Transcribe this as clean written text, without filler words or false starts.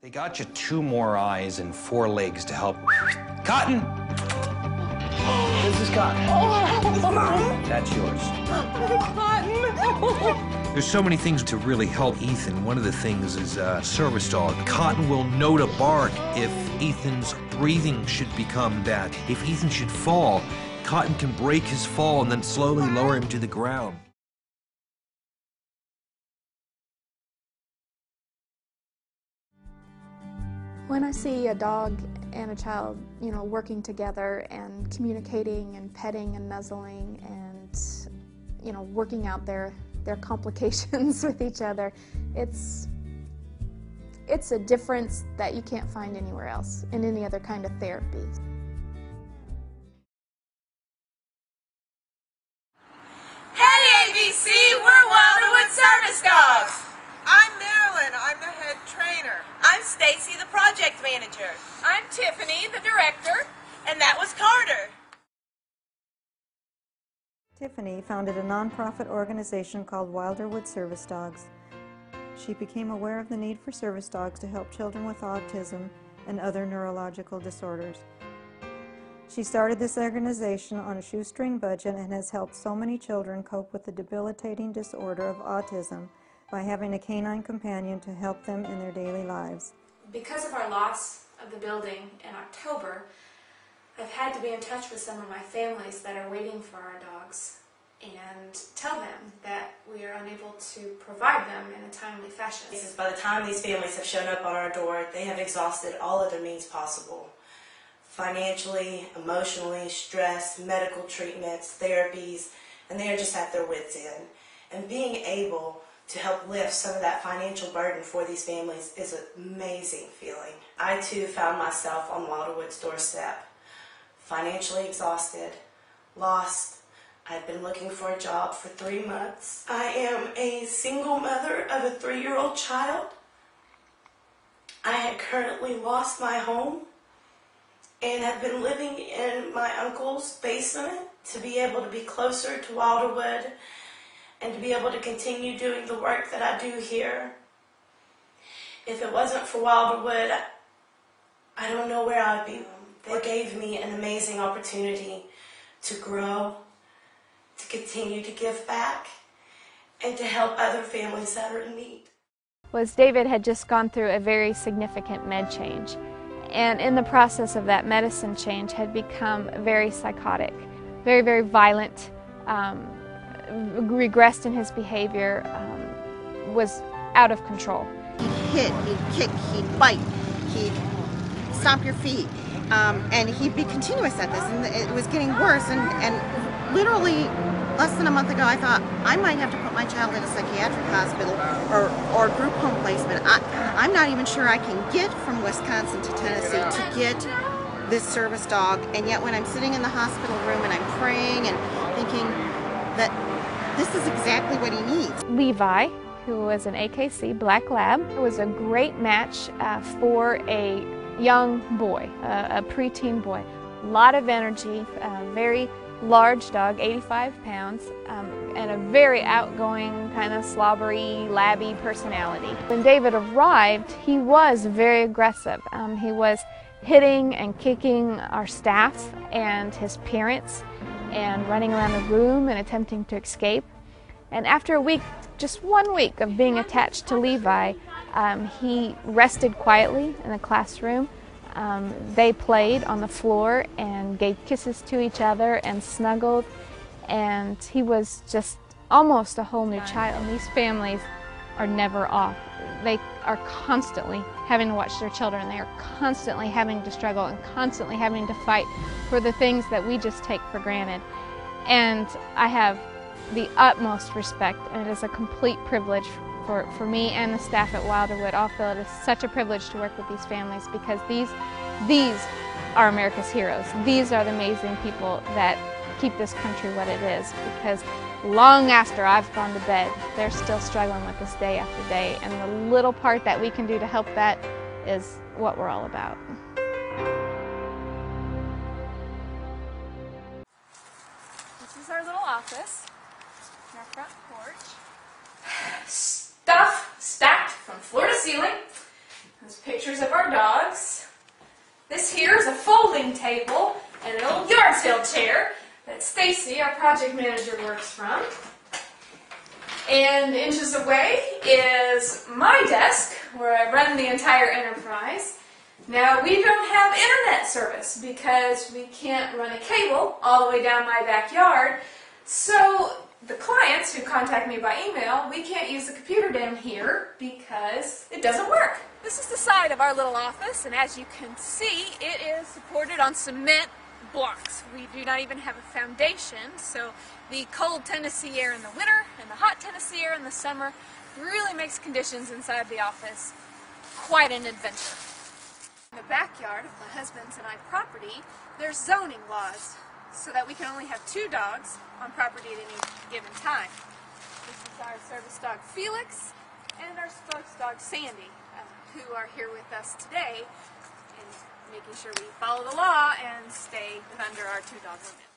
They got you 2 more eyes and 4 legs to help. Cotton! This is Cotton. Oh. That's yours. Cotton! There's so many things to really help Ethan. One of the things is service dog. Cotton will know to bark if Ethan's breathing should become bad. If Ethan should fall, Cotton can break his fall and then slowly lower him to the ground. When I see a dog and a child, working together and communicating and petting and nuzzling and, working out their complications with each other, it's a difference that you can't find anywhere else in any other kind of therapy. Hey ABC, we're Wilderwood Service Dogs. I'm Marilyn, I'm the head trainer. I'm Stacy, the project manager. I'm Tiffany, the director. And that was Carter. Tiffany founded a nonprofit organization called Wilderwood Service Dogs. She became aware of the need for service dogs to help children with autism and other neurological disorders. She started this organization on a shoestring budget and has helped so many children cope with the debilitating disorder of autism by having a canine companion to help them in their daily lives. Because of our loss of the building in October, I've had to be in touch with some of my families that are waiting for our dogs and tell them that we are unable to provide them in a timely fashion. By the time these families have shown up on our door, they have exhausted all other means possible. Financially, emotionally, stress, medical treatments, therapies, and they are just at their wits' end. And being able to help lift some of that financial burden for these families is an amazing feeling. I too found myself on Wilderwood's doorstep, financially exhausted, lost. I've been looking for a job for 3 months. I am a single mother of a 3-year-old child. I had currently lost my home and have been living in my uncle's basement to be able to be closer to Wilderwood and to be able to continue doing the work that I do here. If it wasn't for Wilderwood, I don't know where I'd be. They gave me an amazing opportunity to grow, to continue to give back, and to help other families that are in need. David had just gone through a very significant med change, and in the process of that medicine change had become very psychotic, very, very violent, regressed in his behavior, was out of control. He'd hit, he'd kick, he'd bite, he'd stomp your feet, and he'd be continuous at this, and it was getting worse, and literally less than a month ago I thought I might have to put my child in a psychiatric hospital or group home placement. I'm not even sure I can get from Wisconsin to Tennessee to get this service dog, and yet when I'm sitting in the hospital room and I'm praying and thinking that this is exactly what he needs. Levi, who was an AKC Black Lab, was a great match for a young boy, a preteen boy. A lot of energy, very large dog, 85 pounds, and a very outgoing, kind of slobbery, labby personality. When David arrived, he was very aggressive. He was hitting and kicking our staff and his parents and running around the room and attempting to escape. And after a week, just 1 week of being attached to Levi, he rested quietly in the classroom. They played on the floor and gave kisses to each other and snuggled, and he was just almost a whole new child. These families are never off. They are constantly having to watch their children. They are constantly having to struggle and constantly having to fight for the things that we just take for granted. And I have the utmost respect, and it is a complete privilege for me and the staff at Wilderwood. I feel it is such a privilege to work with these families, because these are America's heroes. These are the amazing people that keep this country what it is, because long after I've gone to bed, they're still struggling with this day after day, and the little part that we can do to help that is what we're all about. This is our little office, our front porch. Stuff stacked from floor to ceiling. There's pictures of our dogs. This here is a folding table and an old yard sale chair that Stacy, our project manager, works from. And inches away is my desk, where I run the entire enterprise. Now, we don't have internet service because we can't run a cable all the way down my backyard. So the clients who contact me by email, we can't use the computer down here because it doesn't work. This is the side of our little office, and as you can see, it is supported on cement blocks. We do not even have a foundation, so the cold Tennessee air in the winter and the hot Tennessee air in the summer really makes conditions inside the office quite an adventure. In the backyard of my husband's and I property, there's zoning laws so that we can only have 2 dogs on property at any given time. This is our service dog Felix and our spokes dog Sandy, who are here with us today and making sure we follow the law and stay under our 2-dog limit.